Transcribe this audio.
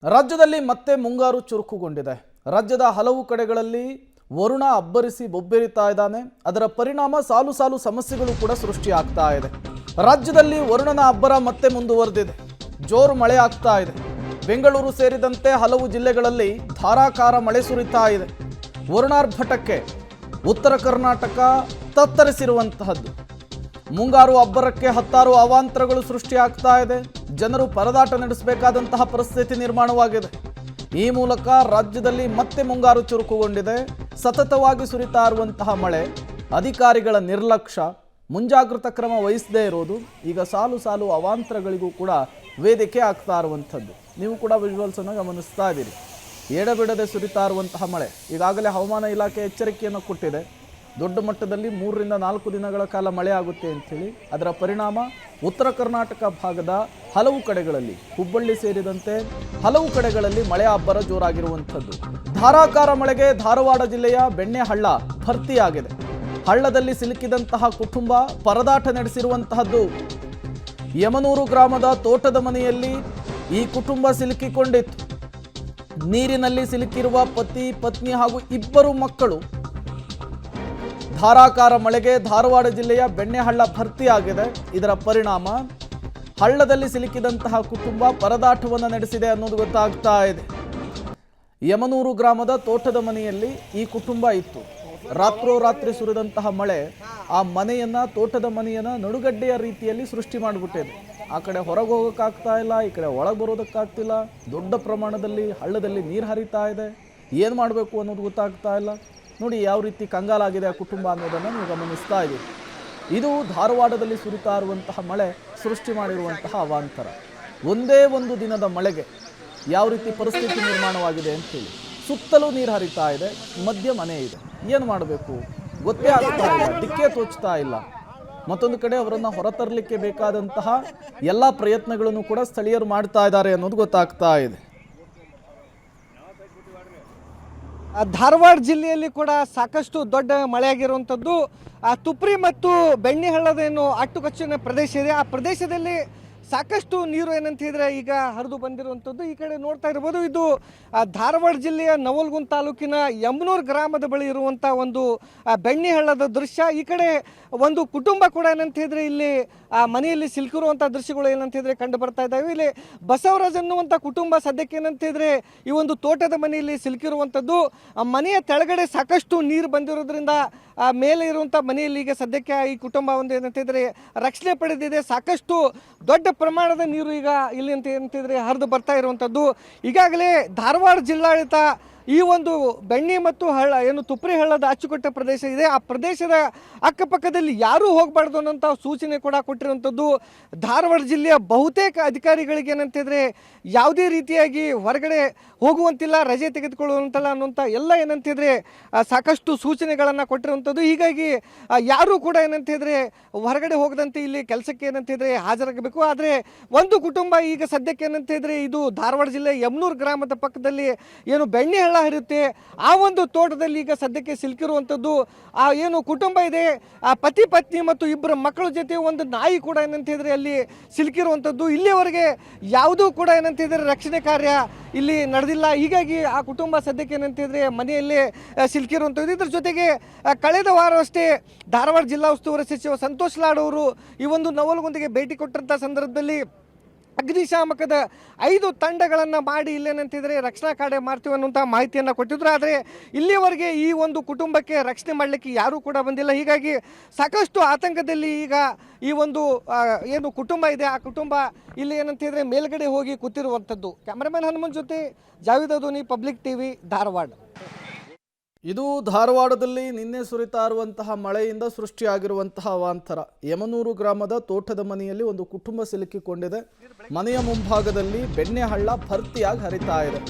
ರಾಜ್ಯದಲ್ಲಿ ಮತ್ತೆ ಮುಂಗಾರು ಚುರುಕುಗೊಂಡಿದೆ. ರಾಜ್ಯದ ಹಲವು ಕಡೆಗಳಲ್ಲಿ ವರುಣ ಅಬ್ಬರಿಸಿ ಬೊಬ್ಬೆರಿತಾ ಇದ್ದಾನೆ. ಅದರ ಪರಿಣಾಮ ಸಾಲು ಸಾಲು ಸಮಸ್ಯೆಗಳು ಕೂಡ ಸೃಷ್ಟಿಯಾಗ್ತಾ ಇದೆ. ರಾಜ್ಯದಲ್ಲಿ ವರುಣನ ಅಬ್ಬರ ಮತ್ತೆ ಮುಂದುವರೆದಿದೆ. ಜೋರು ಮಳೆ ಆಗ್ತಾ ಇದೆ. ಬೆಂಗಳೂರು ಸೇರಿದಂತೆ ಹಲವು ಜಿಲ್ಲೆಗಳಲ್ಲಿ ಧಾರಾಕಾರ ಮಳೆ ಸುರಿತಾ ಇದೆ. ವರುಣಾರ್ಭಟಕ್ಕೆ ಉತ್ತರ ಕರ್ನಾಟಕ ತತ್ತರಿಸಿರುವಂತಹದ್ದು. ಮುಂಗಾರು ಅಬ್ಬರಕ್ಕೆ ಹತ್ತಾರು ಅವಾಂತರಗಳು ಸೃಷ್ಟಿಯಾಗ್ತಾ ಇದೆ. ಜನರು ಪರದಾಟ ನಡೆಸಬೇಕಾದಂತಹ ಪರಿಸ್ಥಿತಿ ನಿರ್ಮಾಣವಾಗಿದೆ. ಈ ಮೂಲಕ ರಾಜ್ಯದಲ್ಲಿ ಮತ್ತೆ ಮುಂಗಾರು ಚುರುಕುಗೊಂಡಿದೆ. ಸತತವಾಗಿ ಸುರಿತಾ ಇರುವಂತಹ ಮಳೆ, ಅಧಿಕಾರಿಗಳ ನಿರ್ಲಕ್ಷ್ಯ, ಮುಂಜಾಗ್ರತಾ ಕ್ರಮ ವಹಿಸದೇ ಇರೋದು ಈಗ ಸಾಲು ಸಾಲು ಅವಾಂತರಗಳಿಗೂ ಕೂಡ ವೇದಿಕೆ ಆಗ್ತಾ ಇರುವಂಥದ್ದು. ನೀವು ಕೂಡ ವಿಜುವಲ್ಸನ್ನು ಗಮನಿಸ್ತಾ ಇದ್ದೀರಿ. ಎಡಬಿಡದೆ ಸುರಿತಾ ಇರುವಂತಹ ಮಳೆ. ಈಗಾಗಲೇ ಹವಾಮಾನ ಇಲಾಖೆ ಎಚ್ಚರಿಕೆಯನ್ನು ಕೊಟ್ಟಿದೆ. ದೊಡ್ಡ ಮಟ್ಟದಲ್ಲಿ 3 ರಿಂದ 4 ದಿನಗಳ ಕಾಲ ಮಳೆ ಆಗುತ್ತೆ ಅಂಥೇಳಿ. ಅದರ ಪರಿಣಾಮ ಉತ್ತರ ಕರ್ನಾಟಕ ಭಾಗದ ಹಲವು ಕಡೆಗಳಲ್ಲಿ, ಹುಬ್ಬಳ್ಳಿ ಸೇರಿದಂತೆ ಹಲವು ಕಡೆಗಳಲ್ಲಿ ಮಳೆ ಅಬ್ಬರ ಜೋರಾಗಿರುವಂಥದ್ದು. ಧಾರಾಕಾರ ಮಳೆಗೆ ಧಾರವಾಡ ಜಿಲ್ಲೆಯ ಬೆಣ್ಣೆಹಳ್ಳ ಭರ್ತಿಯಾಗಿದೆ. ಹಳ್ಳದಲ್ಲಿ ಸಿಲುಕಿದಂತಹ ಕುಟುಂಬ ಪರದಾಟ ನಡೆಸಿರುವಂತಹದ್ದು. ಯಮನೂರು ಗ್ರಾಮದ ತೋಟದ ಮನೆಯಲ್ಲಿ ಈ ಕುಟುಂಬ ಸಿಲುಕಿಕೊಂಡಿತ್ತು. ನೀರಿನಲ್ಲಿ ಸಿಲುಕಿರುವ ಪತಿ, ಪತ್ನಿ ಹಾಗೂ 2 ಮಕ್ಕಳು. ಧಾರಾಕಾರ ಮಳೆಗೆ ಧಾರವಾಡ ಜಿಲ್ಲೆಯ ಬೆಣ್ಣೆಹಳ್ಳ ಭರ್ತಿಯಾಗಿದೆ. ಇದರ ಪರಿಣಾಮ ಹಳ್ಳದಲ್ಲಿ ಸಿಲುಕಿದಂತಹ ಕುಟುಂಬ ಪರದಾಟವನ್ನು ನಡೆಸಿದೆ ಅನ್ನೋದು ಗೊತ್ತಾಗ್ತಾ ಇದೆ. ಯಮನೂರು ಗ್ರಾಮದ ತೋಟದ ಮನೆಯಲ್ಲಿ ಈ ಕುಟುಂಬ ಇತ್ತು. ರಾತ್ರೋರಾತ್ರಿ ಸುರಿದಂತಹ ಮಳೆ ಆ ಮನೆಯನ್ನ, ತೋಟದ ಮನೆಯನ್ನ ನಡುಗಡ್ಡೆಯ ರೀತಿಯಲ್ಲಿ ಸೃಷ್ಟಿ ಮಾಡಿಬಿಟ್ಟಿದೆ. ಆ ಕಡೆ ಹೊರಗೆ ಹೋಗೋಕ್ಕಾಗ್ತಾ ಇಲ್ಲ, ಈ ಕಡೆ ಒಳಗೆ ಬರೋದಕ್ಕಾಗ್ತಿಲ್ಲ. ದೊಡ್ಡ ಪ್ರಮಾಣದಲ್ಲಿ ಹಳ್ಳದಲ್ಲಿ ನೀರು ಹರಿತಾ ಇದೆ. ಏನು ಮಾಡಬೇಕು ಅನ್ನೋದು ಗೊತ್ತಾಗ್ತಾ ಇಲ್ಲ. ನೋಡಿ ಯಾವ ರೀತಿ ಕಂಗಾಲಾಗಿದೆ ಆ ಕುಟುಂಬ ಅನ್ನೋದನ್ನು ನೀವು ಗಮನಿಸ್ತಾ ಇದ್ದೀರಿ. ಇದು ಧಾರವಾಡದಲ್ಲಿ ಸುರಿತಾ ಇರುವಂತಹ ಮಳೆ ಸೃಷ್ಟಿ ಮಾಡಿರುವಂತಹ ಅವಾಂತರ. ಒಂದೇ ಒಂದು ದಿನದ ಮಳೆಗೆ ಯಾವ ರೀತಿ ಪರಿಸ್ಥಿತಿ ನಿರ್ಮಾಣವಾಗಿದೆ ಅಂತೇಳಿ. ಸುತ್ತಲೂ ನೀರು ಹರಿತಾ ಇದೆ, ಮಧ್ಯ ಮನೆ ಇದೆ. ಏನು ಮಾಡಬೇಕು ಗೊತ್ತೇ ಆಗ್ತಾ ಇಲ್ಲ, ದಿಕ್ಕೇ ತೋಚ್ತಾ ಇಲ್ಲ. ಮತ್ತೊಂದು ಕಡೆ ಅವರನ್ನು ಹೊರತರಲಿಕ್ಕೆ ಬೇಕಾದಂತಹ ಎಲ್ಲ ಪ್ರಯತ್ನಗಳನ್ನು ಕೂಡ ಸ್ಥಳೀಯರು ಮಾಡ್ತಾ ಇದ್ದಾರೆ ಅನ್ನೋದು ಗೊತ್ತಾಗ್ತಾ ಇದೆ. ಧಾರವಾಡ ಜಿಲ್ಲೆಯಲ್ಲಿ ಕೂಡ ಸಾಕಷ್ಟು ದೊಡ್ಡ ಮಳೆಯಾಗಿರುವಂಥದ್ದು. ತುಪ್ರಿ ಮತ್ತು ಬೆಣ್ಣೆಹಳ್ಳದ ಏನು ಅಟ್ಟುಕಚ್ಚಿನ ಪ್ರದೇಶ ಇದೆ, ಆ ಪ್ರದೇಶದಲ್ಲಿ ಸಾಕಷ್ಟು ನೀರು ಏನಂತ ಹೇಳಿದ್ರೆ ಈಗ ಹರಿದು ಬಂದಿರುವಂಥದ್ದು. ಈ ಕಡೆ ನೋಡ್ತಾ ಇರ್ಬೋದು, ಇದು ಧಾರವಾಡ ಜಿಲ್ಲೆಯ ನವಲಗುಂದ ತಾಲೂಕಿನ ಯಮನೂರು ಗ್ರಾಮದ ಬಳಿ ಇರುವಂಥ ಒಂದು ಬೆಣ್ಣೆಹಳ್ಳದ ದೃಶ್ಯ. ಈ ಕಡೆ ಒಂದು ಕುಟುಂಬ ಕೂಡ ಏನಂತ ಹೇಳಿದ್ರೆ ಇಲ್ಲಿ ಮನೆಯಲ್ಲಿ ಸಿಲುಕಿರುವಂಥ ದೃಶ್ಯಗಳು ಏನಂತ ಹೇಳಿದ್ರೆ ಕಂಡು ಬರ್ತಾ ಇದ್ದಾವೆ. ಇಲ್ಲಿ ಬಸವರಾಜ್ ಅನ್ನುವಂಥ ಕುಟುಂಬ ಸದ್ಯಕ್ಕೆ ಏನಂತ ಹೇಳಿದ್ರೆ ಈ ಒಂದು ತೋಟದ ಮನೆಯಲ್ಲಿ ಸಿಲುಕಿರುವಂಥದ್ದು. ಮನೆಯ ತೆಳಗಡೆ ಸಾಕಷ್ಟು ನೀರು ಬಂದಿರೋದ್ರಿಂದ ಮೇಲೆ ಇರುವಂಥ ಮನೆಯಲ್ಲಿ ಈಗ ಸದ್ಯಕ್ಕೆ ಈ ಕುಟುಂಬ ಒಂದು ಏನಂತ ಹೇಳಿದ್ರೆ ರಕ್ಷಣೆ ಪಡೆದಿದೆ. ಸಾಕಷ್ಟು ದೊಡ್ಡ ಪ್ರಮಾಣದ ನೀರು ಈಗ ಇಲ್ಲಿ ಅಂತ ಏನಂತಿದ್ರೆ ಹರಿದು ಬರ್ತಾ ಇರುವಂಥದ್ದು. ಈಗಾಗಲೇ ಧಾರವಾಡ ಜಿಲ್ಲಾಡಳಿತ ಈ ಒಂದು ಬೆಣ್ಣೆ ಮತ್ತು ಹಳ್ಳ ಏನು ತುಪ್ರಿ ಹಳ್ಳದ ಅಚ್ಚುಕಟ್ಟ ಪ್ರದೇಶ ಇದೆ, ಆ ಪ್ರದೇಶದ ಅಕ್ಕಪಕ್ಕದಲ್ಲಿ ಯಾರೂ ಹೋಗಬಾರ್ದು ಅನ್ನೋಂಥ ಸೂಚನೆ ಕೂಡ ಕೊಟ್ಟಿರುವಂಥದ್ದು. ಧಾರವಾಡ ಜಿಲ್ಲೆಯ ಬಹುತೇಕ ಅಧಿಕಾರಿಗಳಿಗೆ ಏನಂತಿದ್ರೆ ಯಾವುದೇ ರೀತಿಯಾಗಿ ಹೊರಗಡೆ ಹೋಗುವಂತಿಲ್ಲ, ರಜೆ ತೆಗೆದುಕೊಳ್ಳುವಂತಿಲ್ಲ ಅನ್ನುವಂಥ ಎಲ್ಲ ಏನಂತಿದ್ರೆ ಸಾಕಷ್ಟು ಸೂಚನೆಗಳನ್ನು ಕೊಟ್ಟಿರುವಂಥದ್ದು. ಹೀಗಾಗಿ ಯಾರೂ ಕೂಡ ಏನಂತಿದ್ರೆ ಹೊರಗಡೆ ಹೋಗದಂತೆ ಇಲ್ಲಿ ಕೆಲಸಕ್ಕೆ ಏನಂತಿದ್ರೆ ಹಾಜರಾಗಬೇಕು. ಆದರೆ ಒಂದು ಕುಟುಂಬ ಈಗ ಸದ್ಯಕ್ಕೆ ಏನಂತಿದ್ರೆ ಇದು ಧಾರವಾಡ ಜಿಲ್ಲೆ ಯಮನೂರು ಗ್ರಾಮದ ಪಕ್ಕದಲ್ಲಿ ಏನು ಬೆಣ್ಣೆ ಹಳ್ಳ ಹರಿಯುತ್ತೆ, ಆ ಒಂದು ತೋಟದಲ್ಲಿ ಈಗ ಸದ್ಯಕ್ಕೆ ಸಿಲುಕಿರುವಂಥದ್ದು. ಆ ಏನು ಕುಟುಂಬ ಇದೆ, ಆ ಪತಿ ಪತ್ನಿ ಮತ್ತು 2 ಮಕ್ಕಳ ಜೊತೆ ಒಂದು ನಾಯಿ ಕೂಡ ಏನಂತಿದ್ರೆ ಅಲ್ಲಿ ಸಿಲುಕಿರುವಂಥದ್ದು. ಇಲ್ಲಿವರೆಗೆ ಯಾವುದೂ ಕೂಡ ಏನಂತಿದ್ರೆ ರಕ್ಷಣೆ ಕಾರ್ಯ ಇಲ್ಲಿ ನಡೆದಿಲ್ಲ. ಹೀಗಾಗಿ ಆ ಕುಟುಂಬ ಸದ್ಯಕ್ಕೆ ಏನಂತಿದ್ರೆ ಮನೆಯಲ್ಲೇ ಸಿಲುಕಿರುವಂಥದ್ದು. ಇದ್ರ ಜೊತೆಗೆ ಕಳೆದ ವಾರವಷ್ಟೇ ಧಾರವಾಡ ಜಿಲ್ಲಾ ಉಸ್ತುವಾರಿ ಸಚಿವ ಸಂತೋಷ್ ಲಾಡ್ ಅವರು ಈ ಒಂದು ನವಲಗುಂದಿಗೆ ಭೇಟಿ ಕೊಟ್ಟಂಥ ಸಂದರ್ಭದಲ್ಲಿ ಅಗ್ನಿಶಾಮಕದ 5 ತಂಡಗಳನ್ನು ಮಾಡಿ ಇಲ್ಲೇನಂತಿದ್ರೆ ರಕ್ಷಣಾ ಕಾರ್ಯ ಮಾಡ್ತೀವಿ ಅನ್ನುವಂಥ ಮಾಹಿತಿಯನ್ನು ಕೊಟ್ಟಿದ್ರು. ಆದರೆ ಇಲ್ಲಿವರೆಗೆ ಈ ಒಂದು ಕುಟುಂಬಕ್ಕೆ ರಕ್ಷಣೆ ಮಾಡಲಿಕ್ಕೆ ಯಾರೂ ಕೂಡ ಬಂದಿಲ್ಲ. ಹೀಗಾಗಿ ಸಾಕಷ್ಟು ಆತಂಕದಲ್ಲಿ ಈಗ ಈ ಒಂದು ಏನು ಕುಟುಂಬ ಇದೆ, ಆ ಕುಟುಂಬ ಇಲ್ಲಿ ಏನಂತಿದ್ರೆ ಮೇಲ್ಗಡೆ ಹೋಗಿ ಕೂತಿರುವಂಥದ್ದು. ಕ್ಯಾಮರಾಮನ್ ಹನುಮಂತ್ ಜೊತೆ ಜಾವೇದ್ ಅಧೋನಿ, ಪಬ್ಲಿಕ್ ಟಿವಿ, ಧಾರವಾಡ. ಇದು ಧಾರವಾಡದಲ್ಲಿ ನಿನ್ನೆ ಸುರಿತಾ ಇರುವಂತಹ ಮಳೆಯಿಂದ ಸೃಷ್ಟಿಯಾಗಿರುವಂತಹ ಅವಾಂತರ. ಯಮನೂರು ಗ್ರಾಮದ ತೋಟದ ಮನೆಯಲ್ಲಿ ಒಂದು ಕುಟುಂಬ ಸಿಲುಕಿಕೊಂಡಿದೆ. ಮನೆಯ ಮುಂಭಾಗದಲ್ಲಿ ಬೆಣ್ಣೆಹಳ್ಳ ಭರ್ತಿಯಾಗಿ ಹರಿತಾ ಇದೆ.